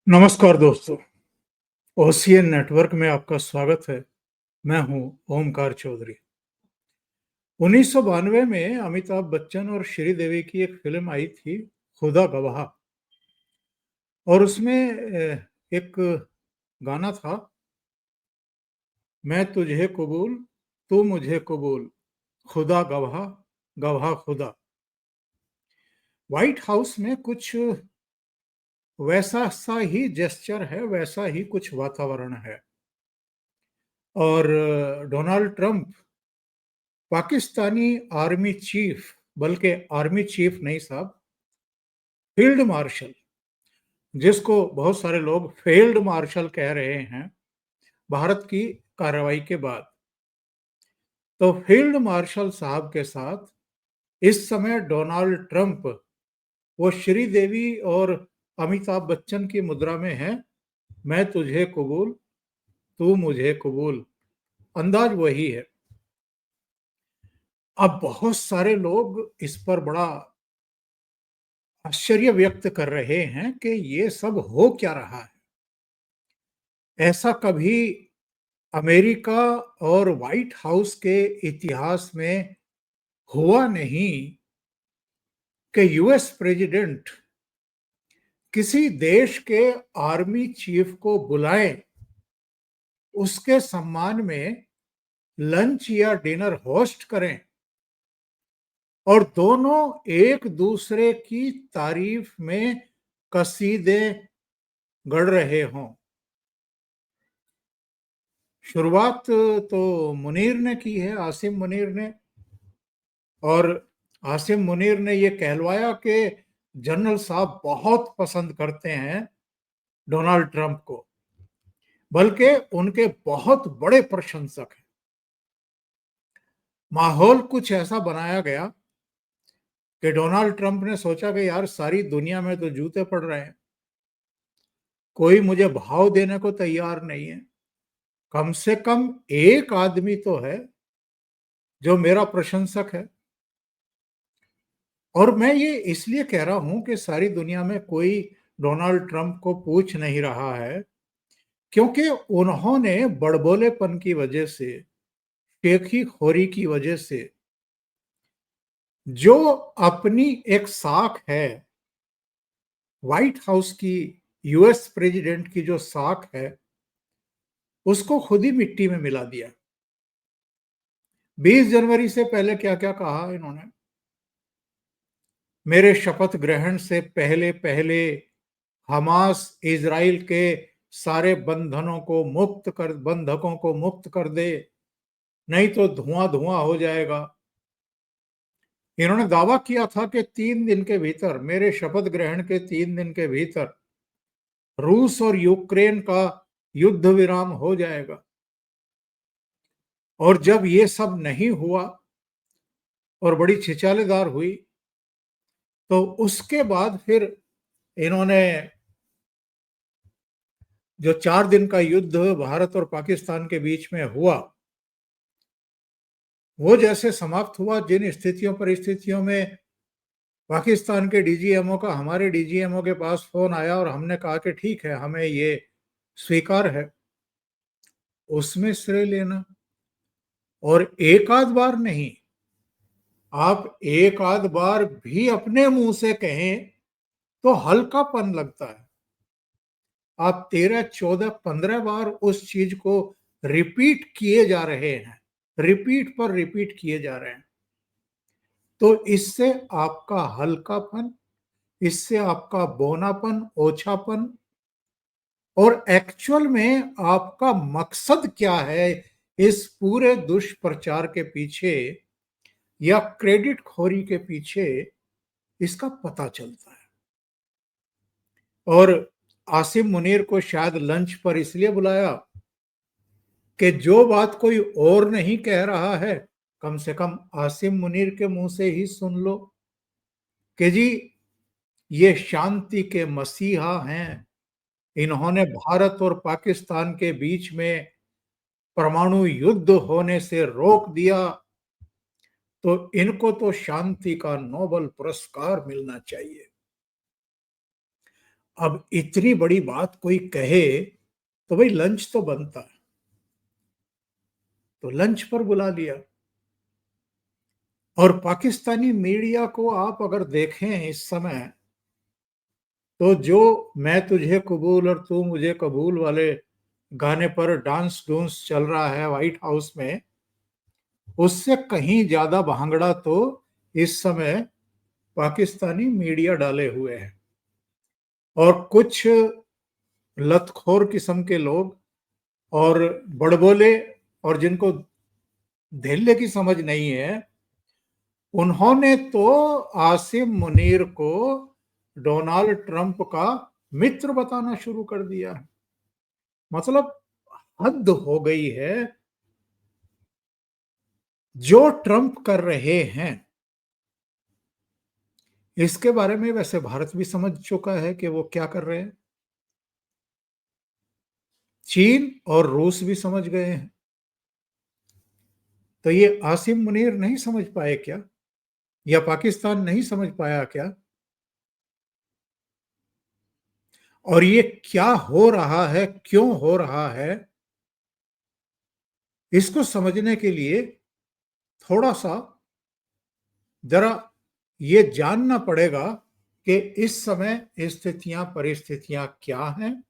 नमस्कार दोस्तों, ocean network में आपका स्वागत है। मैं हूं ओमकार चौधरी। 1992 में अमिताभ बच्चन और श्रीदेवी की एक फिल्म आई थी, खुदा गवाह। और उसमें एक गाना था, मैं तुझे कबूल, तू मुझे कबूल, खुदा गवाह, गवाह खुदा। व्हाइट हाउस में कुछ वैसा सा ही जेस्चर है, वैसा ही कुछ वातावरण है। और Donald Trump Pakistani army chief, बल्कि आर्मी चीफ नहीं साहब, फील्ड मार्शल, जिसको बहुत सारे लोग फील्ड मार्शल कह रहे हैं भारत की कार्रवाई के बाद। तो फील्ड मार्शल साहब के साथ इस समय डोनाल्ड ट्रंप वो श्रीदेवी और अमिताभ बच्चन की मुद्रा में है, मैं तुझे कबूल, तू मुझे कबूल। अंदाज वही है। अब बहुत सारे लोग इस पर बड़ा आश्चर्य व्यक्त कर रहे हैं कि ये सब हो क्या रहा है। ऐसा कभी अमेरिका और व्हाइट हाउस के इतिहास में हुआ नहीं कि यूएस प्रेसिडेंट किसी देश के आर्मी चीफ को बुलाएं, उसके सम्मान में लंच या डिनर होस्ट करें और दोनों एक दूसरे की तारीफ में कसीदे गढ़ रहे हों। शुरुआत तो मुनीर ने की है, आसिम मुनीर ने। और आसिम मुनीर ने ये कहलवाया कि जनरल साहब बहुत पसंद करते हैं डोनाल्ड ट्रंप को, बल्कि उनके बहुत बड़े प्रशंसक हैं। माहौल कुछ ऐसा बनाया गया कि डोनाल्ड ट्रंप ने सोचा कि यार सारी दुनिया में तो जूते पड़ रहे हैं, कोई मुझे भाव देने को तैयार नहीं है। कम से कम एक आदमी तो है जो मेरा प्रशंसक है। और मैं ये इसलिए कह रहा हूं कि सारी दुनिया में कोई डोनाल्ड ट्रंप को पूछ नहीं रहा है, क्योंकि उन्होंने बड़बोलेपन की वजह से, शेखी खोरी की वजह से, जो अपनी एक साख है व्हाइट हाउस की, यूएस प्रेसिडेंट की जो साख है, उसको खुद ही मिट्टी में मिला दिया। 20 जनवरी से पहले क्या क्या कहा इन्होंने। मेरे शपथ ग्रहण से पहले पहले हमास इजराइल के सारे बंधकों को मुक्त कर दे, नहीं तो धुआं धुआं हो जाएगा। इन्होंने दावा किया था कि 3 दिन के भीतर, मेरे शपथ ग्रहण के 3 दिन के भीतर रूस और यूक्रेन का युद्ध विराम हो जाएगा। और जब ये सब नहीं हुआ और बड़ी छिछालेदार हुई, तो उसके बाद फिर इन्होंने जो 4 दिन का युद्ध भारत और पाकिस्तान के बीच में हुआ, वो जैसे समाप्त हुआ, जिन स्थितियों परिस्थितियों में पाकिस्तान के डीजीएमओ का हमारे डीजीएमओ के पास फोन आया और हमने कहा कि ठीक है, हमें ये स्वीकार है, उसमें श्रेय लेना। और एक आध बार नहीं, आप एक आध बार भी अपने मुंह से कहें तो हल्कापन लगता है। आप 13, 14, 15 बार उस चीज को रिपीट किए जा रहे हैं, रिपीट पर रिपीट किए जा रहे हैं, तो इससे आपका हल्कापन, इससे आपका बौनापन, ओछापन, और एक्चुअल में आपका मकसद क्या है इस पूरे दुष्प्रचार के पीछे या क्रेडिट खोरी के पीछे, इसका पता चलता है। और आसिम मुनीर को शायद लंच पर इसलिए बुलाया कि जो बात कोई और नहीं कह रहा है, कम से कम आसिम मुनीर के मुंह से ही सुन लो कि जी, ये शांति के मसीहा हैं, इन्होंने भारत और पाकिस्तान के बीच में परमाणु युद्ध होने से रोक दिया, तो इनको तो शांति का नोबेल पुरस्कार मिलना चाहिए। अब इतनी बड़ी बात कोई कहे तो भाई लंच तो बनता है, तो लंच पर बुला लिया। और पाकिस्तानी मीडिया को आप अगर देखें इस समय, तो जो मैं तुझे कबूल और तू मुझे कबूल वाले गाने पर डांस डूंस चल रहा है व्हाइट हाउस में, उससे कहीं ज्यादा भांगड़ा तो इस समय पाकिस्तानी मीडिया डाले हुए है। और कुछ लतखोर किस्म के लोग और बड़बोले और जिनको धेल्य की समझ नहीं है, उन्होंने तो आसिम मुनीर को डोनाल्ड ट्रंप का मित्र बताना शुरू कर दिया है। मतलब हद हो गई है। जो ट्रंप कर रहे हैं, इसके बारे में वैसे भारत भी समझ चुका है कि वो क्या कर रहे हैं। चीन और रूस भी समझ गए हैं। तो ये आसिम मुनीर नहीं समझ पाए क्या, या पाकिस्तान नहीं समझ पाया क्या? और ये क्या हो रहा है, क्यों हो रहा है, इसको समझने के लिए थोड़ा सा जरा ये जानना पड़ेगा कि इस समय स्थितियां परिस्थितियां क्या हैं।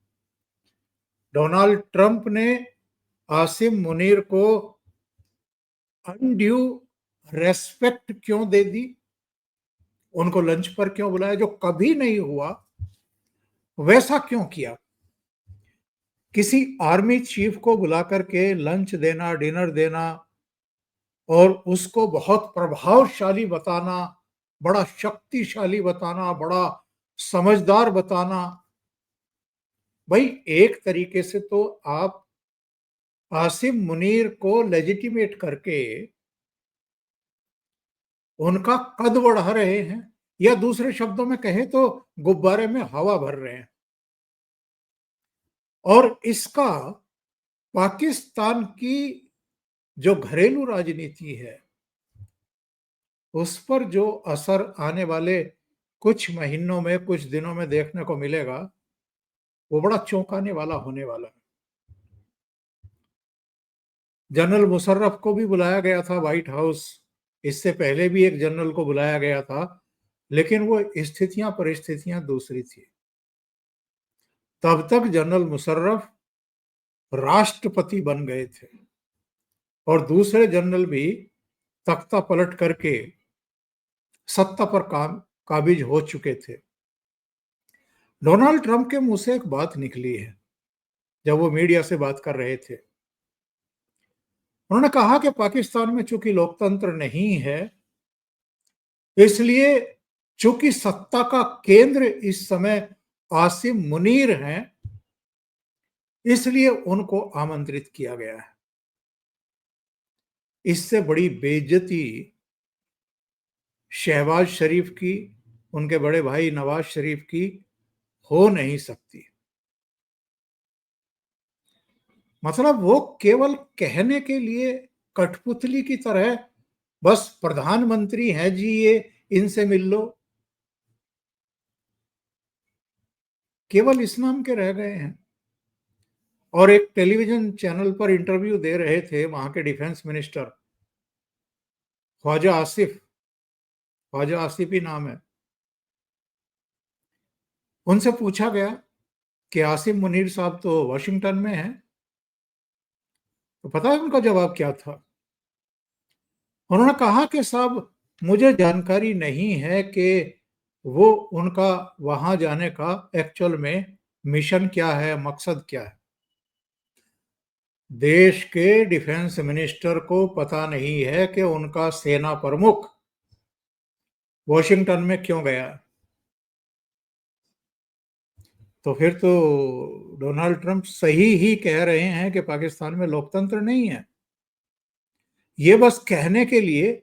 डोनाल्ड ट्रंप ने आसिम मुनीर को अनड्यू रेस्पेक्ट क्यों दे दी, उनको लंच पर क्यों बुलाया, जो कभी नहीं हुआ वैसा क्यों किया? किसी आर्मी चीफ को बुला करके लंच देना, डिनर देना और उसको बहुत प्रभावशाली बताना, बड़ा शक्तिशाली बताना, बड़ा समझदार बताना, भाई एक तरीके से तो आप आसिम मुनीर को लेजिटिमेट करके उनका कद बढ़ा रहे हैं, या दूसरे शब्दों में कहें तो गुब्बारे में हवा भर रहे हैं। और इसका पाकिस्तान की जो घरेलू राजनीति है उस पर जो असर आने वाले कुछ महीनों में, कुछ दिनों में देखने को मिलेगा, वो बड़ा चौंकाने वाला होने वाला है। जनरल मुशर्रफ को भी बुलाया गया था व्हाइट हाउस, इससे पहले भी एक जनरल को बुलाया गया था, लेकिन वो स्थितियां परिस्थितियां दूसरी थी। तब तक जनरल मुशर्रफ राष्ट्रपति बन गए थे और दूसरे जनरल भी तख्ता पलट करके सत्ता पर काबिज हो चुके थे। डोनाल्ड ट्रंप के मुंह से एक बात निकली है जब वो मीडिया से बात कर रहे थे। उन्होंने कहा कि पाकिस्तान में चूंकि लोकतंत्र नहीं है, इसलिए चूंकि सत्ता का केंद्र इस समय आसिम मुनीर हैं, इसलिए उनको आमंत्रित किया गया है। इससे बड़ी बेइज्जती शहबाज शरीफ की, उनके बड़े भाई नवाज शरीफ की हो नहीं सकती। मतलब वो केवल कहने के लिए कठपुतली की तरह बस प्रधानमंत्री हैं जी ये, इनसे मिल लो, केवल इस नाम के रह गए हैं। और एक टेलीविजन चैनल पर इंटरव्यू दे रहे थे वहां के डिफेंस मिनिस्टर ख्वाजा आसिफ, ख्वाजा आसिफ ही नाम है। उनसे पूछा गया कि आसिम मुनीर साहब तो वाशिंगटन में हैं, तो पता है उनका जवाब क्या था? उन्होंने कहा कि साहब मुझे जानकारी नहीं है कि वो उनका वहां जाने का एक्चुअल में मिशन क्या है, मकसद क्या है। देश के डिफेंस मिनिस्टर को पता नहीं है कि उनका सेना प्रमुख वॉशिंगटन में क्यों गया। तो फिर तो डोनाल्ड ट्रंप सही ही कह रहे हैं कि पाकिस्तान में लोकतंत्र नहीं है। ये बस कहने के लिए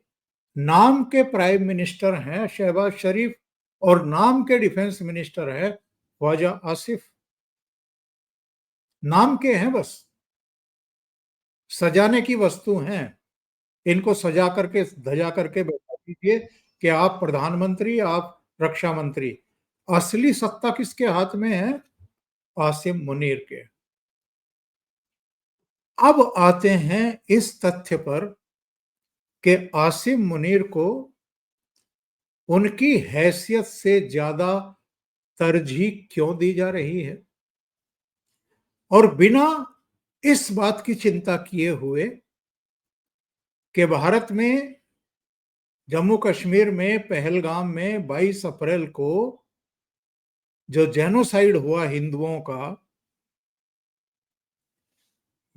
नाम के प्राइम मिनिस्टर हैं शहबाज शरीफ और नाम के डिफेंस मिनिस्टर है ख्वाजा आसिफ। नाम के हैं, बस सजाने की वस्तु हैं। इनको सजा करके धजा करके बैठा दीजिए कि आप प्रधानमंत्री, आप रक्षा मंत्री। असली सत्ता किसके हाथ में है? आसिम मुनीर के। अब आते हैं इस तथ्य पर कि आसिम मुनीर को उनकी हैसियत से ज्यादा तरजीह क्यों दी जा रही है, और बिना इस बात की चिंता किए हुए कि भारत में जम्मू कश्मीर में पहलगाम में 22 अप्रैल को जो जेनोसाइड हुआ हिंदुओं का,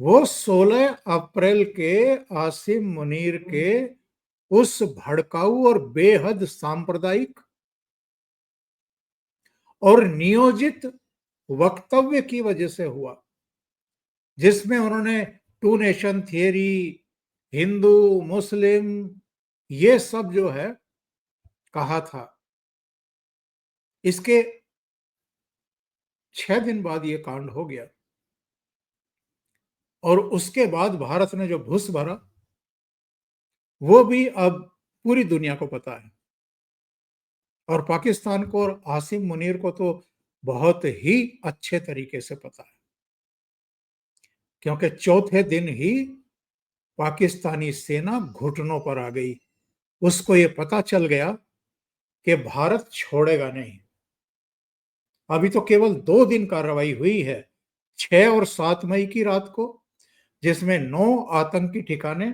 वो 16 अप्रैल के आसिम मुनीर के उस भड़काऊ और बेहद सांप्रदायिक और नियोजित वक्तव्य की वजह से हुआ, जिसमें उन्होंने टू नेशन थियरी, हिंदू मुस्लिम, ये सब जो है कहा था। इसके 6 दिन बाद ये कांड हो गया, और उसके बाद भारत ने जो घुस भरा वो भी अब पूरी दुनिया को पता है, और पाकिस्तान को और आसिम मुनीर को तो बहुत ही अच्छे तरीके से पता है, क्योंकि चौथे दिन ही पाकिस्तानी सेना घुटनों पर आ गई। उसको ये पता चल गया कि भारत छोड़ेगा नहीं। अभी तो केवल 2 दिन कार्रवाई हुई है, 6 और 7 मई की रात को, जिसमें 9 आतंकी ठिकाने,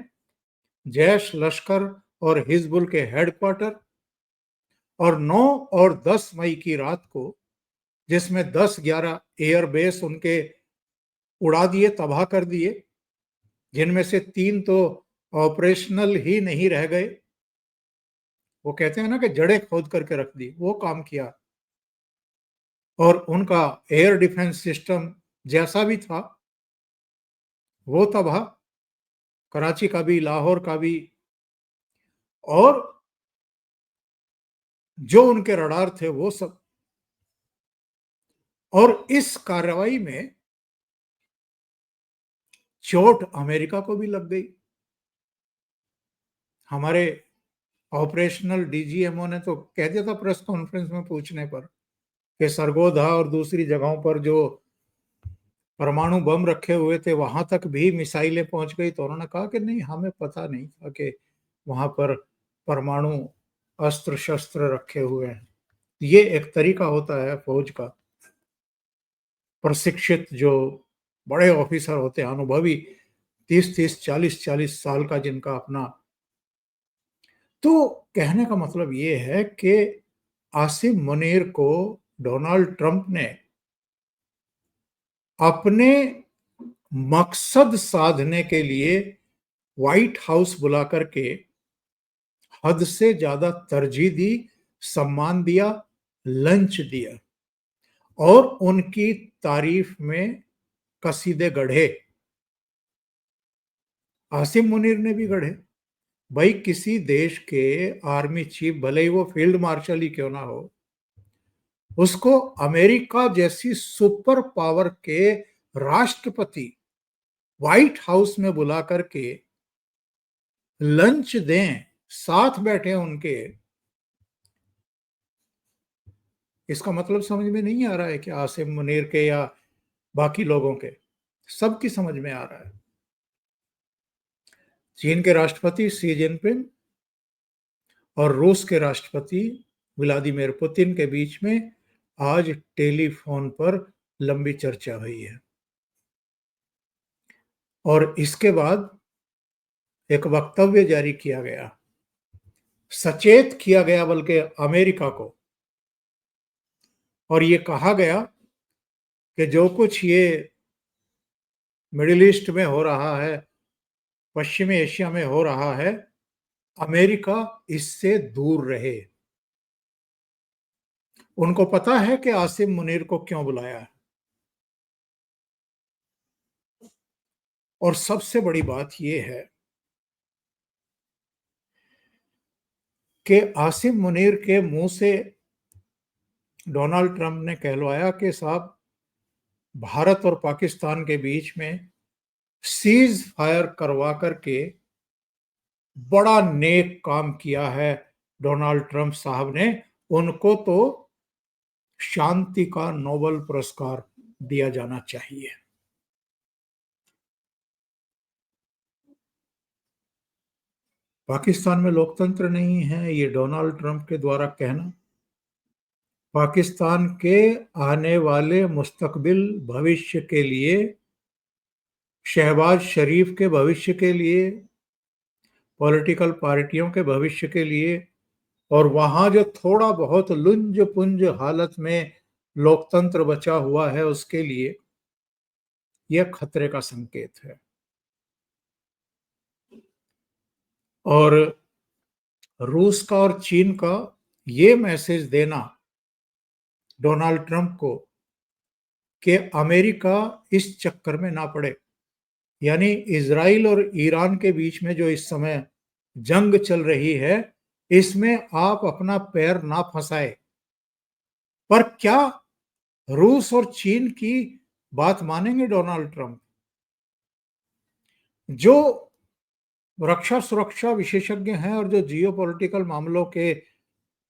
जैश लश्कर और हिजबुल के हेडक्वार्टर, और 9 और 10 मई की रात को, जिसमें 10-11 एयरबेस उनके उड़ा दिए, तबाह कर दिए, जिनमें से 3 तो ऑपरेशनल ही नहीं रह गए। वो कहते हैं ना कि जड़ें खोद करके रख दी, वो काम किया। और उनका एयर डिफेंस सिस्टम जैसा भी था वो तबाह, कराची का भी, लाहौर का भी, और जो उनके रडार थे वो सब। और इस कार्रवाई में चोट अमेरिका को भी लग गई। हमारे ऑपरेशनल डीजीएमओ ने तो कह दिया था प्रेस कॉन्फ्रेंस में पूछने पर कि सरगोधा और दूसरी जगहों पर जो परमाणु बम रखे हुए थे वहां तक भी मिसाइलें पहुंच गई। तो उन्होंने कहा कि नहीं, हमें पता नहीं था कि वहां पर परमाणु अस्त्र शस्त्र रखे हुए हैं। ये एक तरीका होता है फौज का, प्रशिक्षित जो बड़े ऑफिसर होते हैं, अनुभवी, 30-30, 40-40 साल का जिनका अपना। तो कहने का मतलब ये है कि आसिम मुनीर को डोनाल्ड ट्रंप ने अपने मकसद साधने के लिए व्हाइट हाउस बुला करके हद से ज्यादा तरजीह दी, सम्मान दिया, लंच दिया, और उनकी तारीफ में कसीदे गढ़े। आसिम मुनीर ने भी गढ़े। भाई, किसी देश के आर्मी चीफ, भले ही वो फील्ड मार्शल ही क्यों ना हो, उसको अमेरिका जैसी सुपर पावर के राष्ट्रपति व्हाइट हाउस में बुला करके लंच दें, साथ बैठे उनके। इसका मतलब समझ में नहीं आ रहा है कि आसिम मुनीर के या बाकी लोगों के, सबकी समझ में आ रहा है। चीन के राष्ट्रपति शी जिनपिंग और रूस के राष्ट्रपति व्लादिमीर पुतिन के बीच में आज टेलीफोन पर लंबी चर्चा हुई है, और इसके बाद एक वक्तव्य जारी किया गया, सचेत किया गया बल्कि अमेरिका को, और ये कहा गया कि जो कुछ ये मिडिल ईस्ट में हो रहा है, पश्चिमी एशिया में हो रहा है, अमेरिका इससे दूर रहे। उनको पता है कि आसिम मुनीर को क्यों बुलाया है। और सबसे बड़ी बात यह है कि आसिम मुनीर के मुंह से डोनाल्ड ट्रंप ने कहलवाया कि साहब, भारत और पाकिस्तान के बीच में सीज फायर करवा करके बड़ा नेक काम किया है डोनाल्ड ट्रंप साहब ने। उनको तो शांति का नोबेल पुरस्कार दिया जाना चाहिए। पाकिस्तान में लोकतंत्र नहीं है, ये डोनाल्ड ट्रंप के द्वारा कहना पाकिस्तान के आने वाले मुस्तकबिल भविष्य के लिए, शहबाज शरीफ के भविष्य के लिए, पॉलिटिकल पार्टियों के भविष्य के लिए, और वहां जो थोड़ा बहुत लुंज पुंज हालत में लोकतंत्र बचा हुआ है उसके लिए यह खतरे का संकेत है। और रूस का और चीन का ये मैसेज देना डोनाल्ड ट्रंप को कि अमेरिका इस चक्कर में ना पड़े, यानी इजराइल और ईरान के बीच में जो इस समय जंग चल रही है इसमें आप अपना पैर ना फंसाए। पर क्या रूस और चीन की बात मानेंगे डोनाल्ड ट्रंप? जो रक्षा सुरक्षा विशेषज्ञ हैं और जो जियोपॉलिटिकल मामलों के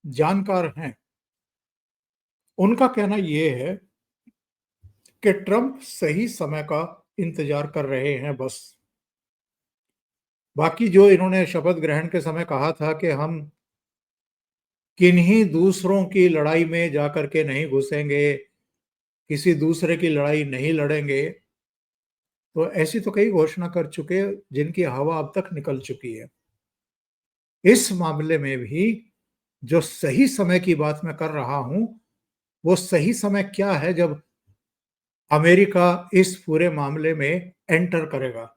जानकार हैं, उनका कहना यह है कि ट्रंप सही समय का इंतजार कर रहे हैं बस। बाकी जो इन्होंने शपथ ग्रहण के समय कहा था कि हम किन्हीं दूसरों की लड़ाई में जाकर के नहीं घुसेंगे, किसी दूसरे की लड़ाई नहीं लड़ेंगे, तो ऐसी तो कई घोषणा कर चुके जिनकी हवा अब तक निकल चुकी है। इस मामले में भी जो सही समय की बात मैं कर रहा हूं, वो सही समय क्या है जब अमेरिका इस पूरे मामले में एंटर करेगा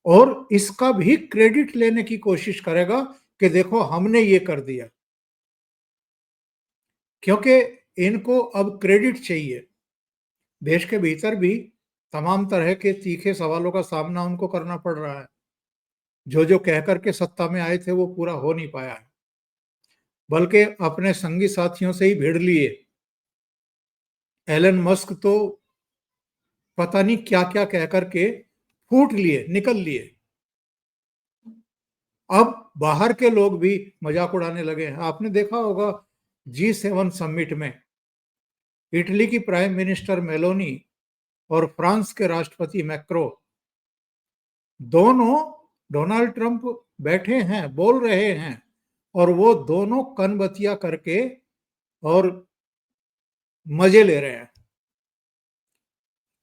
और इसका भी क्रेडिट लेने की कोशिश करेगा कि देखो हमने ये कर दिया, क्योंकि इनको अब क्रेडिट चाहिए। देश के भीतर भी तमाम तरह के तीखे सवालों का सामना उनको करना पड़ रहा है। जो जो कह करके सत्ता में आए थे वो पूरा हो नहीं पाया है, बल्कि अपने संगी साथियों से ही भिड़ लिए। एलन मस्क तो पता नहीं क्या क्या कह करके फूट लिए, निकल लिए। अब बाहर के लोग भी मजाक उड़ाने लगे हैं। आपने देखा होगा G7 समिट में इटली की प्राइम मिनिस्टर मेलोनी और फ्रांस के राष्ट्रपति मैक्रो दोनों डोनाल्ड ट्रंप बैठे हैं, बोल रहे हैं, और वो दोनों कनबतिया करके और मजे ले रहे हैं।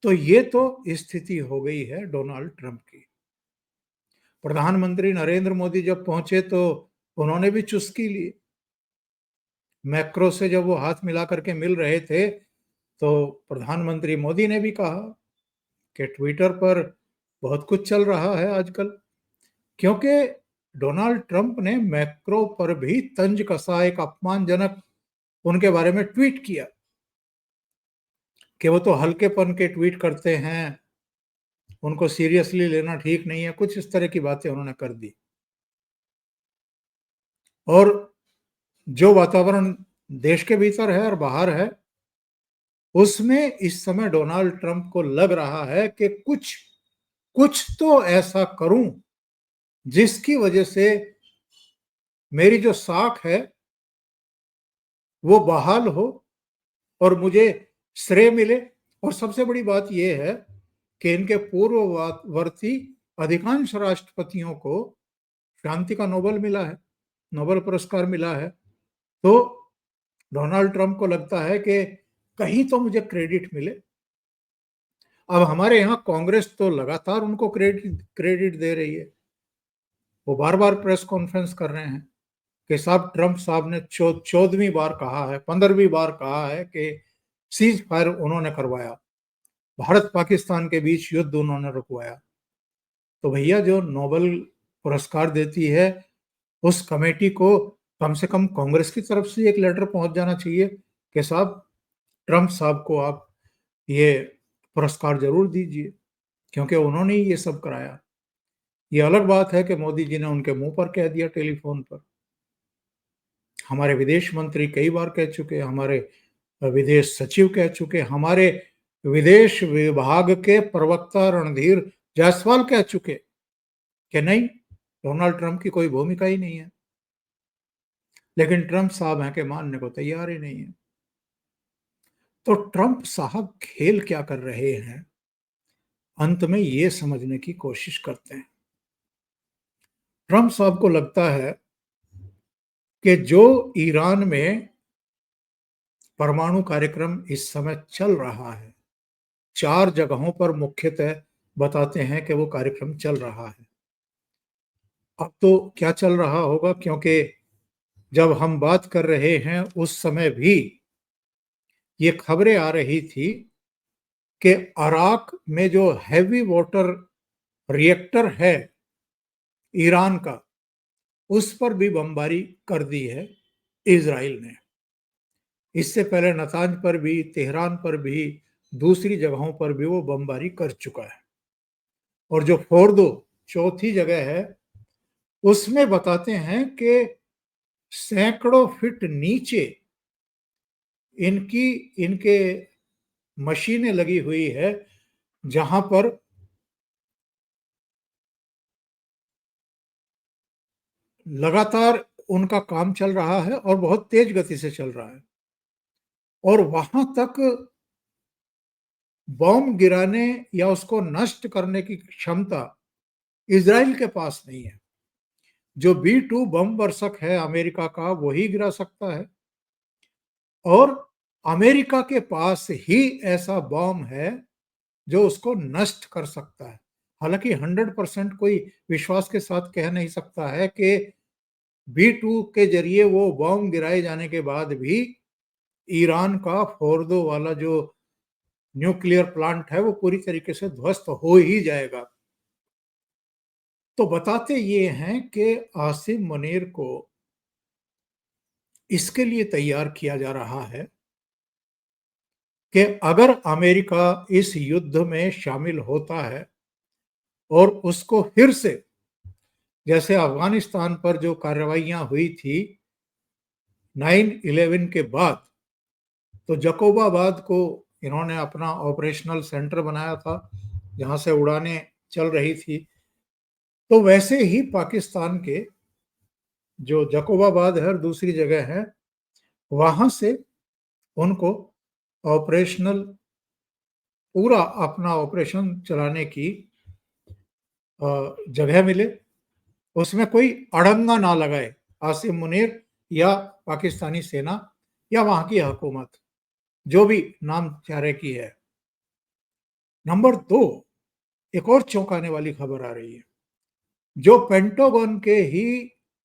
तो ये तो स्थिति हो गई है डोनाल्ड ट्रंप की। प्रधानमंत्री नरेंद्र मोदी जब पहुंचे तो उन्होंने भी चुस्की ली। मैक्रो से जब वो हाथ मिला करके मिल रहे थे तो प्रधानमंत्री मोदी ने भी कहा कि ट्विटर पर बहुत कुछ चल रहा है आजकल, क्योंकि डोनाल्ड ट्रंप ने मैक्रो पर भी तंज कसा, एक अपमानजनक उनके बारे में ट्वीट किया कि वो तो हल्केपन के ट्वीट करते हैं, उनको सीरियसली लेना ठीक नहीं है, कुछ इस तरह की बातें उन्होंने कर दी। और जो वातावरण देश के भीतर है और बाहर है उसमें इस समय डोनाल्ड ट्रंप को लग रहा है कि कुछ कुछ तो ऐसा करूं जिसकी वजह से मेरी जो साख है वो बहाल हो और मुझे श्रेय मिले। और सबसे बड़ी बात यह है कि इनके पूर्ववर्ती अधिकांश राष्ट्रपतियों को शांति का नोबेल मिला है, नोबेल पुरस्कार मिला है। तो डोनाल्ड ट्रंप को लगता है कि कहीं तो मुझे क्रेडिट मिले। अब हमारे यहाँ कांग्रेस तो लगातार उनको क्रेडिट दे रही है। वो बार बार प्रेस कॉन्फ्रेंस कर रहे हैं कि साहब ट्रंप साहब ने 14वीं बार कहा है, 15वीं बार कहा है कि सीज फायर उन्होंने करवाया, भारत पाकिस्तान के बीच युद्ध उन्होंने रुकवाया। तो भैया जो नोबेल पुरस्कार देती है उस कमेटी को कम से कम कांग्रेस की तरफ से एक लेटर पहुंच जाना चाहिए कि साहब ट्रंप साहब को आप ये पुरस्कार जरूर दीजिए, क्योंकि उन्होंने ही ये सब कराया। ये अलग बात है कि मोदी जी ने उनके मुंह पर कह दिया टेलीफोन पर। हमारे विदेश मंत्री कई बार कह चुके, हमारे विदेश सचिव कह चुके, हमारे विदेश विभाग के प्रवक्ता रणधीर जायसवाल कह चुके कि नहीं, डोनाल्ड ट्रंप की कोई भूमिका ही नहीं है। लेकिन ट्रंप साहब हैं कि मानने को तैयार ही नहीं है। तो ट्रंप साहब खेल क्या कर रहे हैं, अंत में ये समझने की कोशिश करते हैं। ट्रंप साहब को लगता है कि जो ईरान में परमाणु कार्यक्रम इस समय चल रहा है, 4 जगहों पर मुख्यतः बताते हैं कि वो कार्यक्रम चल रहा है। अब तो क्या चल रहा होगा, क्योंकि जब हम बात कर रहे हैं उस समय भी ये खबरें आ रही थी कि अराक में जो हैवी वाटर रिएक्टर है ईरान का, उस पर भी बमबारी कर दी है इजराइल ने। इससे पहले नतांज पर भी, तेहरान पर भी, दूसरी जगहों पर भी वो बमबारी कर चुका है। और जो फोर्दो चौथी जगह है, उसमें बताते हैं कि सैकड़ों फीट नीचे इनके मशीनें लगी हुई है, जहां पर लगातार उनका काम चल रहा है और बहुत तेज गति से चल रहा है। और वहां तक बॉम्ब गिराने या उसको नष्ट करने की क्षमता इजराइल के पास नहीं है। जो B2 बम वर्षक है अमेरिका का, वही गिरा सकता है। और अमेरिका के पास ही ऐसा बॉम्ब है जो उसको नष्ट कर सकता है। हालांकि 100% कोई विश्वास के साथ कह नहीं सकता है कि B2 के जरिए वो बॉम्ब गिराए जाने के बाद भी ईरान का फोर्दो वाला जो न्यूक्लियर प्लांट है वो पूरी तरीके से ध्वस्त हो ही जाएगा। तो बताते ये हैं कि आसिम मुनीर को इसके लिए तैयार किया जा रहा है कि अगर अमेरिका इस युद्ध में शामिल होता है और उसको फिर से, जैसे अफगानिस्तान पर जो कार्रवाइयां हुई थी 9/11 के बाद, तो जकोबाबाद को इन्होंने अपना ऑपरेशनल सेंटर बनाया था जहां से उड़ानें चल रही थी। तो वैसे ही पाकिस्तान के जो जकोबाबाद है और दूसरी जगह है, वहां से उनको ऑपरेशनल पूरा अपना ऑपरेशन चलाने की जगह मिले, उसमें कोई अड़ंगा ना लगाए आसिम मुनीर या पाकिस्तानी सेना या वहां की हुकूमत, जो भी नाम चारे की है। नंबर 2, एक और चौंकाने वाली खबर आ रही है। जो पेंटागन के ही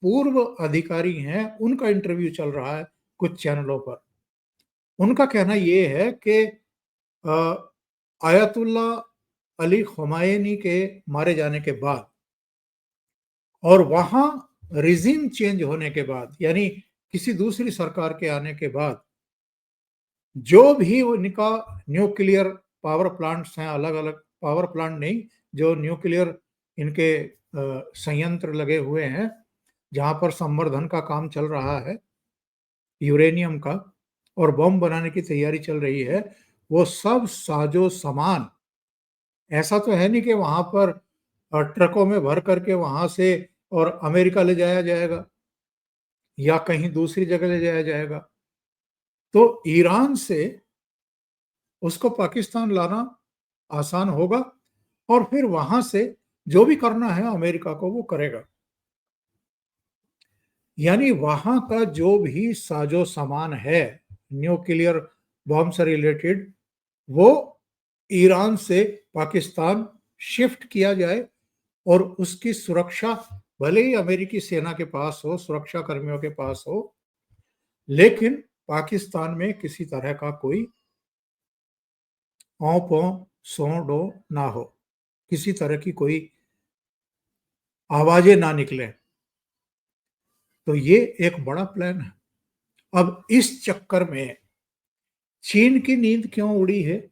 पूर्व अधिकारी हैं, उनका इंटरव्यू चल रहा है कुछ चैनलों पर। उनका कहना यह है कि आयतुल्ला अली खमैनी के मारे जाने के बाद और वहां रिजिम चेंज होने के बाद, यानी किसी दूसरी सरकार के आने के बाद, जो भी उनका न्यूक्लियर पावर प्लांट्स हैं, अलग अलग पावर प्लांट नहीं, जो न्यूक्लियर इनके संयंत्र लगे हुए हैं जहां पर संवर्धन का काम चल रहा है यूरेनियम का और बम बनाने की तैयारी चल रही है, वो सब साजो सामान, ऐसा तो है नहीं कि वहां पर ट्रकों में भर करके वहां से और अमेरिका ले जाया जाएगा या कहीं दूसरी जगह ले जाया जाएगा। तो ईरान से उसको पाकिस्तान लाना आसान होगा और फिर वहां से जो भी करना है अमेरिका को वो करेगा। यानी वहां का जो भी साजो सामान है न्यूक्लियर बॉम्ब से रिलेटेड, वो ईरान से पाकिस्तान शिफ्ट किया जाए और उसकी सुरक्षा भले ही अमेरिकी सेना के पास हो, सुरक्षा कर्मियों के पास हो, लेकिन पाकिस्तान में किसी तरह का कोई औ पौ सौ डो ना हो, किसी तरह की कोई आवाजें ना निकले। तो ये एक बड़ा प्लान है। अब इस चक्कर में चीन की नींद क्यों उड़ी है,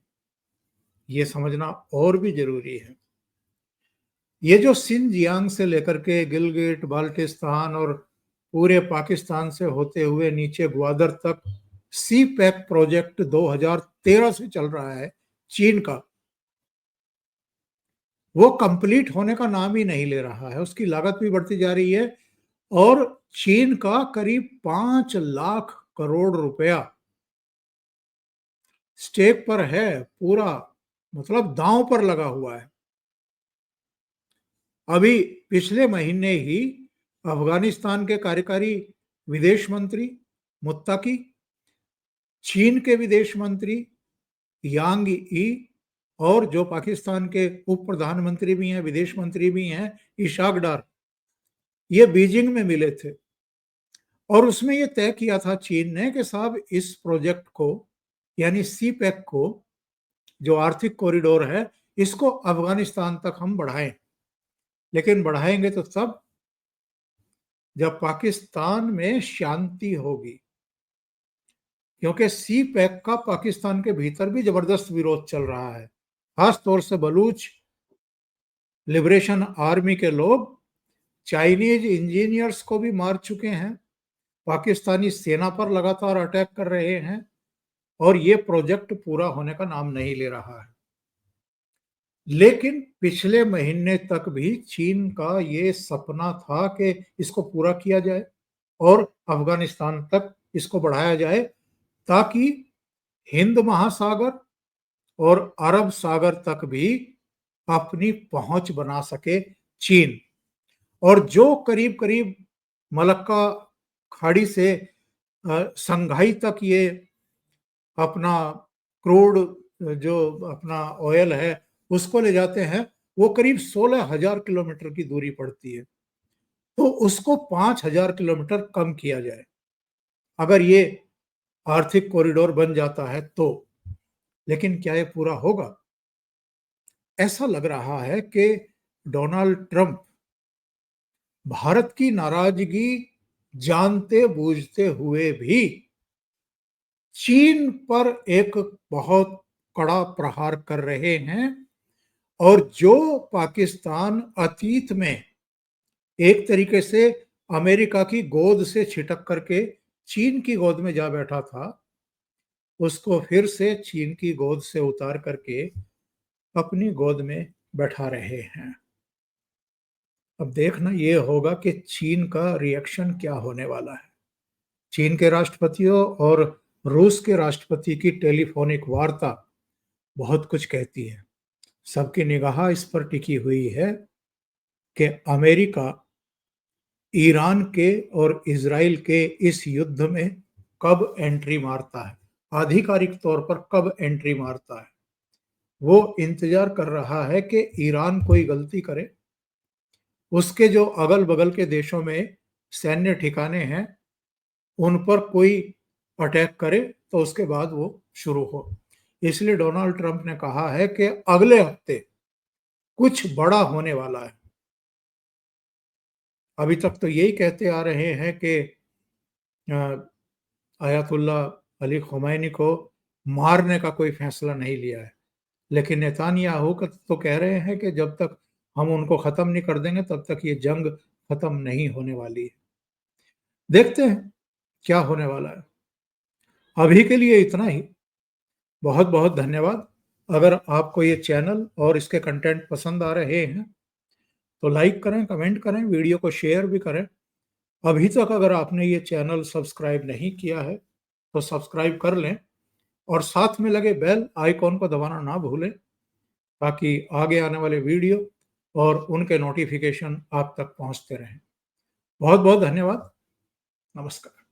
ये समझना और भी जरूरी है। ये जो सिंजियांग से लेकर के गिलगिट बाल्टिस्तान और पूरे पाकिस्तान से होते हुए नीचे ग्वादर तक सी पैक प्रोजेक्ट 2013 से चल रहा है चीन का, वो कंप्लीट होने का नाम ही नहीं ले रहा है। उसकी लागत भी बढ़ती जा रही है और चीन का करीब 5 लाख करोड़ रुपया स्टेक पर है, पूरा मतलब दांव पर लगा हुआ है। अभी पिछले महीने ही अफगानिस्तान के कार्यकारी विदेश मंत्री मुत्ताकी, चीन के विदेश मंत्री यांग ई और जो पाकिस्तान के उप प्रधानमंत्री भी हैं, विदेश मंत्री भी हैं, इशाक डार, ये बीजिंग में मिले थे और उसमें ये तय किया था चीन ने कि साहब इस प्रोजेक्ट को यानी सी पैक को, जो आर्थिक कॉरिडोर है, इसको अफगानिस्तान तक हम बढ़ाएं, लेकिन बढ़ाएंगे तो तब जब पाकिस्तान में शांति होगी, क्योंकि सी पैक का पाकिस्तान के भीतर भी जबरदस्त विरोध चल रहा है। खास तौर से बलूच लिबरेशन आर्मी के लोग चाइनीज इंजीनियर्स को भी मार चुके हैं, पाकिस्तानी सेना पर लगातार अटैक कर रहे हैं और ये प्रोजेक्ट पूरा होने का नाम नहीं ले रहा है। लेकिन पिछले महीने तक भी चीन का ये सपना था कि इसको पूरा किया जाए और अफगानिस्तान तक इसको बढ़ाया जाए, ताकि हिंद महासागर और अरब सागर तक भी अपनी पहुंच बना सके चीन। और जो करीब करीब मलक्का खाड़ी से संघाई तक ये अपना क्रूड जो अपना ऑयल है उसको ले जाते हैं, वो करीब 16,000 किलोमीटर की दूरी पड़ती है। तो उसको 5,000 किलोमीटर कम किया जाए अगर ये आर्थिक कॉरिडोर बन जाता है तो। लेकिन क्या ये पूरा होगा? ऐसा लग रहा है कि डोनाल्ड ट्रंप भारत की नाराजगी जानते बूझते हुए भी चीन पर एक बहुत कड़ा प्रहार कर रहे हैं और जो पाकिस्तान अतीत में एक तरीके से अमेरिका की गोद से छिटक करके चीन की गोद में जा बैठा था, उसको फिर से चीन की गोद से उतार करके अपनी गोद में बैठा रहे हैं। अब देखना ये होगा कि चीन का रिएक्शन क्या होने वाला है। चीन के राष्ट्रपतियों और रूस के राष्ट्रपति की टेलीफोनिक वार्ता बहुत कुछ कहती है। सबकी निगाह इस पर टिकी हुई है कि अमेरिका ईरान के और इजराइल के इस युद्ध में कब एंट्री मारता है, आधिकारिक तौर पर कब एंट्री मारता है। वो इंतजार कर रहा है कि ईरान कोई गलती करे, उसके जो अगल बगल के देशों में सैन्य ठिकाने हैं उन पर कोई अटैक करे तो उसके बाद वो शुरू हो। इसलिए डोनाल्ड ट्रंप ने कहा है कि अगले हफ्ते कुछ बड़ा होने वाला है। अभी तक तो यही कहते आ रहे हैं कि आयतुल्ला अली खुमैनी को मारने का कोई फैसला नहीं लिया है, लेकिन नेतान्याहू का तो कह रहे हैं कि जब तक हम उनको खत्म नहीं कर देंगे तब तक ये जंग खत्म नहीं होने वाली है। देखते हैं क्या होने वाला है। अभी के लिए इतना ही। बहुत बहुत धन्यवाद। अगर आपको ये चैनल और इसके कंटेंट पसंद आ रहे हैं तो लाइक करें, कमेंट करें, वीडियो को शेयर भी करें। अभी तक अगर आपने ये चैनल सब्सक्राइब नहीं किया है तो सब्सक्राइब कर लें और साथ में लगे बेल आइकॉन को दबाना ना भूलें, ताकि आगे आने वाले वीडियो और उनके नोटिफिकेशन आप तक पहुंचते रहें। बहुत बहुत धन्यवाद। नमस्कार।